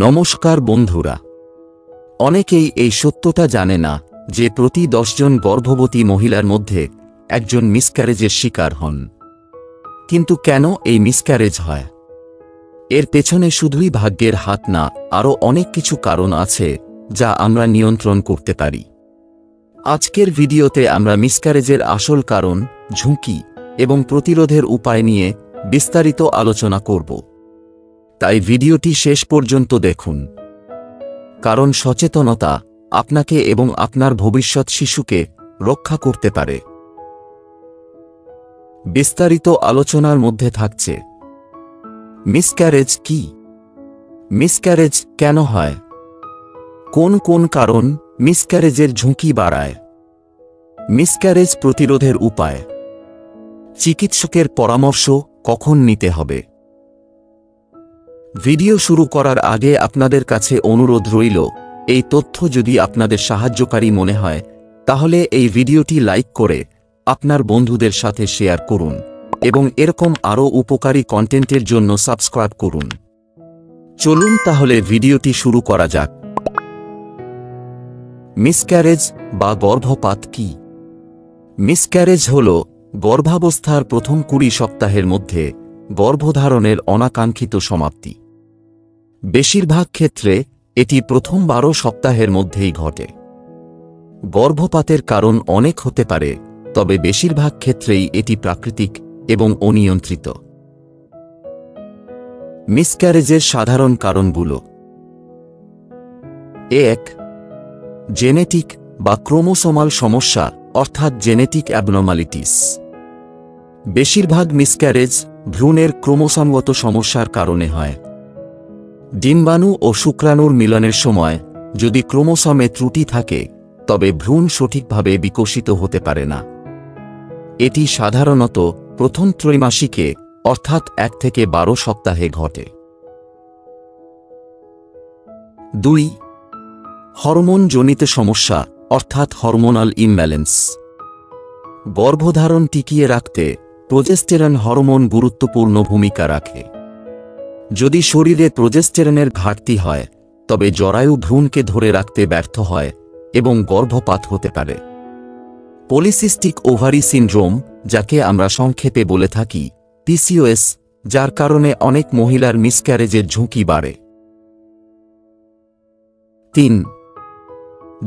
নমস্কার বন্ধুরা, অনেকেই এই সত্যটা জানে না যে প্রতি 10 জন গর্ভবতী মহিলার মধ্যে একজন মিসক্যারেজের শিকার হন। কিন্তু কেন এই মিসক্যারেজ হয়? এর পেছনে শুধুই ভাগ্যের হাত না, আরও অনেক কিছু কারণ আছে যা আমরা নিয়ন্ত্রণ করতে পারি। আজকের ভিডিওতে আমরা মিসক্যারেজের আসল কারণ, ঝুঁকি এবং প্রতিরোধের উপায় নিয়ে বিস্তারিত আলোচনা করব। তাই ভিডিওটি শেষ পর্যন্ত দেখুন, কারণ সচেতনতা আপনাকে এবং আপনার ভবিষ্যৎ শিশুকে রক্ষা করতে পারে। বিস্তারিত আলোচনার মধ্যে থাকছে মিসক্যারেজ কি, মিসক্যারেজ কেন হয়, কোন কোন কারণ মিসক্যারেজের ঝুঁকি বাড়ায়, মিসক্যারেজ প্রতিরোধের উপায়, চিকিৎসকের পরামর্শ কখন নিতে হবে। ভিডিও শুরু করার আগে আপনাদের কাছে অনুরোধ রইল, এই তথ্য যদি আপনাদের সাহায্যকারী মনে হয় তাহলে এই ভিডিওটি লাইক করে আপনার বন্ধুদের সাথে শেয়ার করুন এবং এরকম আরও উপকারী কন্টেন্টের জন্য সাবস্ক্রাইব করুন। চলুন তাহলে ভিডিওটি শুরু করা যাক। মিসক্যারেজ বা গর্ভপাত কি? মিসক্যারেজ হল গর্ভাবস্থার প্রথম 20 সপ্তাহের মধ্যে গর্ভধারণের অনাকাঙ্ক্ষিত সমাপ্তি। বেশিরভাগ ক্ষেত্রে এটি প্রথম 12 সপ্তাহের মধ্যেই ঘটে। গর্ভপাতের কারণ অনেক হতে পারে, তবে বেশিরভাগ ক্ষেত্রেই এটি প্রাকৃতিক এবং অনিয়ন্ত্রিত। মিসক্যারেজের সাধারণ কারণগুলো: 1. জেনেটিক বা ক্রোমোসোমাল সমস্যা, অর্থাৎ জেনেটিক অ্যাবনর্মালিটিস। বেশিরভাগ মিসক্যারেজ ভ্রূণের ক্রোমোসোমগত সমস্যার কারণে হয়। ডিম্বাণু ও শুক্রাণুর মিলনের সময় যদি ক্রোমোসোমে ত্রুটি থাকে তবে ভ্রূণ সঠিকভাবে বিকশিত হতে পারে না। এটি সাধারণত প্রথম ত্রৈমাসিকে, অর্থাৎ 1 থেকে 12 সপ্তাহে ঘটে। 2. হরমোনজনিত সমস্যা, অর্থাৎ হরমোনাল ইমব্যালেন্স। গর্ভধারণ টিকিয়ে রাখতে প্রোজেস্টেরন হরমোন গুরুত্বপূর্ণ ভূমিকা রাখে। যদি শরীরে প্রোজেস্টেরনের ঘাটতি হয় তবে জরায়ু ভ্রূণকে ধরে রাখতে ব্যর্থ হয় এবং গর্ভপাত হতে পারে। পলিসিস্টিক ওভারি সিনড্রোম, যাকে আমরা সংক্ষেপে বলে থাকি PCOS, যার কারণে অনেক মহিলার মিসক্যারেজের ঝুঁকি বাড়ে। 3.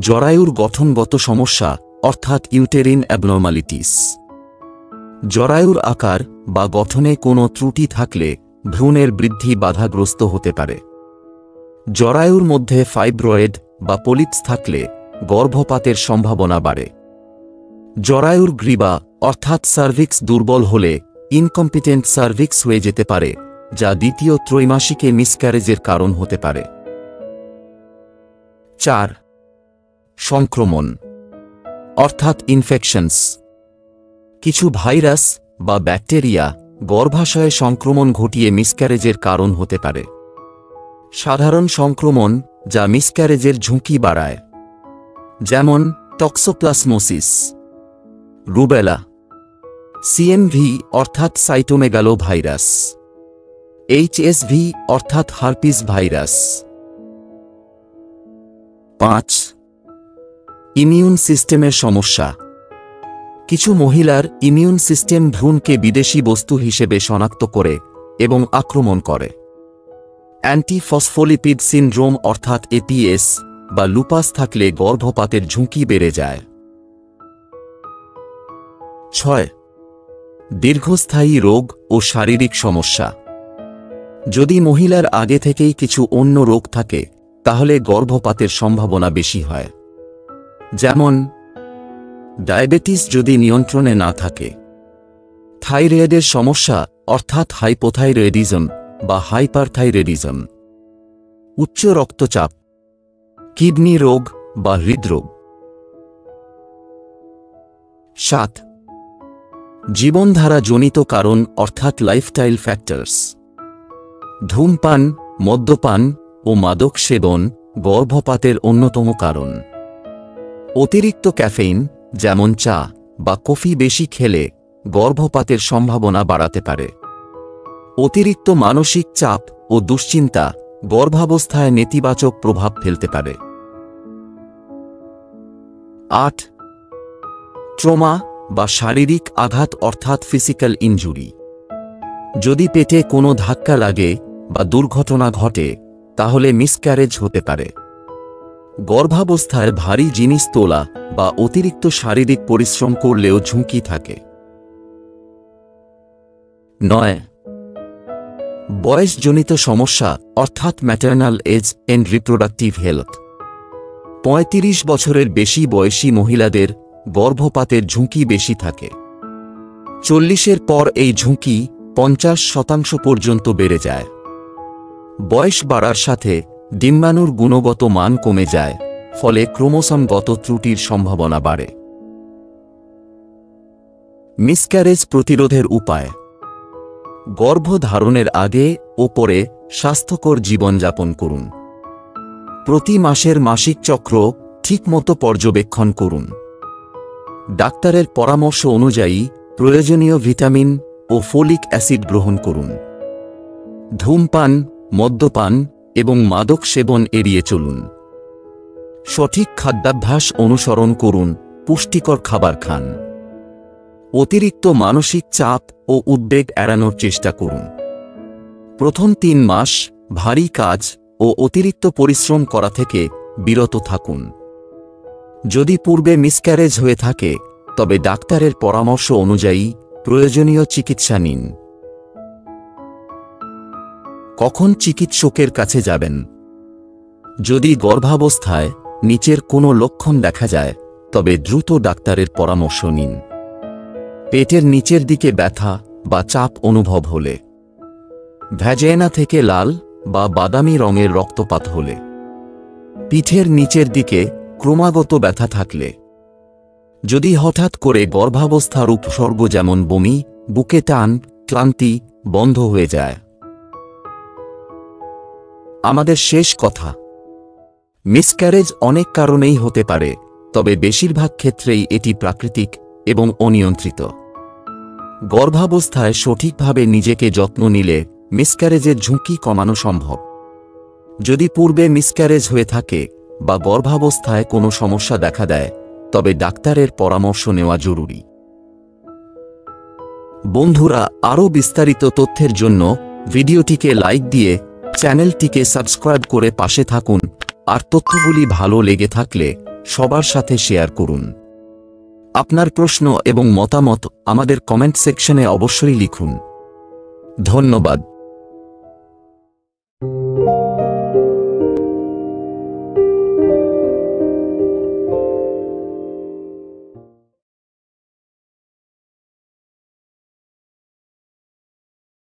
জরায়ুর গঠনগত সমস্যা, অর্থাৎ ইউটেরিন অ্যাবনর্মালিটিস। জরায়ুর আকার বা গঠনে কোনো ত্রুটি থাকলে ভ্রূণের বৃদ্ধি বাধাগ্রস্ত হতে পারে। জরায়ুর মধ্যে ফাইব্রয়েড বা পলিপস থাকলে গর্ভপাতের সম্ভাবনা বাড়ে। জরায়ুর গ্রীবা, অর্থাৎ সার্ভিক্স দুর্বল হলে ইনকম্পিটেন্ট সার্ভিক্স হয়ে যেতে পারে, যা দ্বিতীয় ত্রৈমাসিকে মিসক্যারেজের কারণ হতে পারে। 4. সংক্রমণ, অর্থাৎ ইনফেকশনস। কিছু ভাইরাস বা ব্যাকটেরিয়া গর্ভাশয়ে সংক্রমণ ঘটিয়ে মিসক্যারেজের কারণ হতে পারে। সাধারণ সংক্রমণ যা মিসক্যারেজের ঝুঁকি বাড়ায়, যেমন টক্সোপ্লাসমোসিস, রুবেলা, CMV অর্থাৎ সাইটোমেগালো ভাইরাস, HSV অর্থাৎ হার্পিস ভাইরাস। 5. ইমিউন সিস্টেমের সমস্যা। কিছু মহিলার ইমিউন সিস্টেম ভ্রূণকে বিদেশি বস্তু হিসেবে শনাক্ত করে এবং আক্রমণ করে। অ্যান্টিফসফোলিপিড সিনড্রোম, অর্থাৎ APS বা লুপাস থাকলে গর্ভপাতের ঝুঁকি বেড়ে যায়। 6. দীর্ঘস্থায়ী রোগ ও শারীরিক সমস্যা। যদি মহিলার আগে থেকেই কিছু অন্য রোগ থাকে তাহলে গর্ভপাতের সম্ভাবনা বেশি হয়, যেমন ডায়াবেটিস যদি নিয়ন্ত্রণে না থাকে, থাইরয়েডের সমস্যা, অর্থাৎ হাইপোথাইরয়েডিজম বা হাইপারথাইরয়েডিজম, উচ্চ রক্তচাপ, কিডনি রোগ বা হৃদরোগ। 7. জীবনধারাজনিত কারণ, অর্থাৎ লাইফস্টাইল ফ্যাক্টরস। ধূমপান, মদ্যপান ও মাদক সেবন গর্ভপাতের অন্যতম কারণ। অতিরিক্ত ক্যাফেইন, যেমন চা, বা কফি বেশি খেলে গর্ভপাতের সম্ভাবনা বাড়াতে পারে। অতিরিক্ত মানসিক চাপ ও দুশ্চিন্তা গর্ভাবস্থায় নেতিবাচক প্রভাব ফেলতে পারে। 8. ট্রমা বা শারীরিক আঘাত অর্থাৎ ফিজিক্যাল ইনজুরি। যদি পেটে কোনো ধাক্কা লাগে বা দুর্ঘটনা ঘটে তাহলে মিসক্যারেজ হতে পারে। গর্ভাবস্থায় ভারী জিনিস তোলা বা অতিরিক্ত শারীরিক পরিশ্রম করলেও ঝুঁকি থাকে। 9. বয়সজনিত সমস্যা অর্থাৎ maternal age and reproductive health. 35 বছরের বেশি বয়সী মহিলাদের গর্ভপাতের ঝুঁকি বেশি থাকে। 40-এর পর এই ঝুঁকি 50% পর্যন্ত বেড়ে যায়। বয়স বাড়ার সাথে ডিম্বাণুর গুণগত মান কমে যায়, ফলে ক্রোমোসোমগত ত্রুটির সম্ভাবনা বাড়ে। মিসক্যারেজ প্রতিরোধের উপায়। গর্ভধারণের আগে ও পরে স্বাস্থ্যকর জীবনযাপন করুন। প্রতি মাসের মাসিক চক্র ঠিকমতো পর্যবেক্ষণ করুন। ডাক্তারের পরামর্শ অনুযায়ী প্রয়োজনীয় ভিটামিন ও ফোলিক অ্যাসিড গ্রহণ করুন। ধূমপান, মদ্যপান এবং মাদক সেবন এড়িয়ে চলুন। সঠিক খাদ্যাভ্যাস অনুসরণ করুন, পুষ্টিকর খাবার খান। অতিরিক্ত মানসিক চাপ ও উদ্বেগ এড়ানোর চেষ্টা করুন। প্রথম 3 মাস ভারী কাজ ও অতিরিক্ত পরিশ্রম করা থেকে বিরত থাকুন। যদি পূর্বে মিসক্যারেজ হয়ে থাকে তবে ডাক্তারের পরামর্শ অনুযায়ী প্রয়োজনীয় চিকিৎসা নিন। কখন চিকিৎসকের কাছে যাবেন? যদি গর্ভাবস্থায় নিচের কোনো লক্ষণ দেখা যায় তবে দ্রুত ডাক্তারের পরামর্শ নিন। পেটের নিচের দিকে ব্যথা বা চাপ অনুভব হলে, ভ্যাজাইনা থেকে লাল বা বাদামি রঙের রক্তপাত হলে, পিঠের নিচের দিকে ক্রমাগত ব্যথা থাকলে, যদি হঠাৎ করে গর্ভাবস্থার উপসর্গ যেমন বমি, বুকে টান, ক্লান্তি বন্ধ হয়ে যায়। আমাদের শেষ কথা, মিসক্যারেজ অনেক কারণেই হতে পারে, তবে বেশিরভাগ ক্ষেত্রেই এটি প্রাকৃতিক এবং অনিয়ন্ত্রিত। গর্ভাবস্থায় সঠিকভাবে নিজেকে যত্ন নিলে মিসক্যারেজের ঝুঁকি কমানো সম্ভব। যদি পূর্বে মিসক্যারেজ হয়ে থাকে বা গর্ভাবস্থায় কোনো সমস্যা দেখা দেয় তবে ডাক্তারের পরামর্শ নেওয়া জরুরি। বন্ধুরা, আরও বিস্তারিত তথ্যের জন্য ভিডিওটিকে লাইক দিয়ে চ্যানেলটিকে সাবস্ক্রাইব করে পাশে থাকুন, আর তথ্যগুলি ভালো লেগে থাকলে সবার সাথে শেয়ার করুন। আপনার প্রশ্ন এবং মতামত আমাদের কমেন্ট সেকশনে অবশ্যই লিখুন। ধন্যবাদ।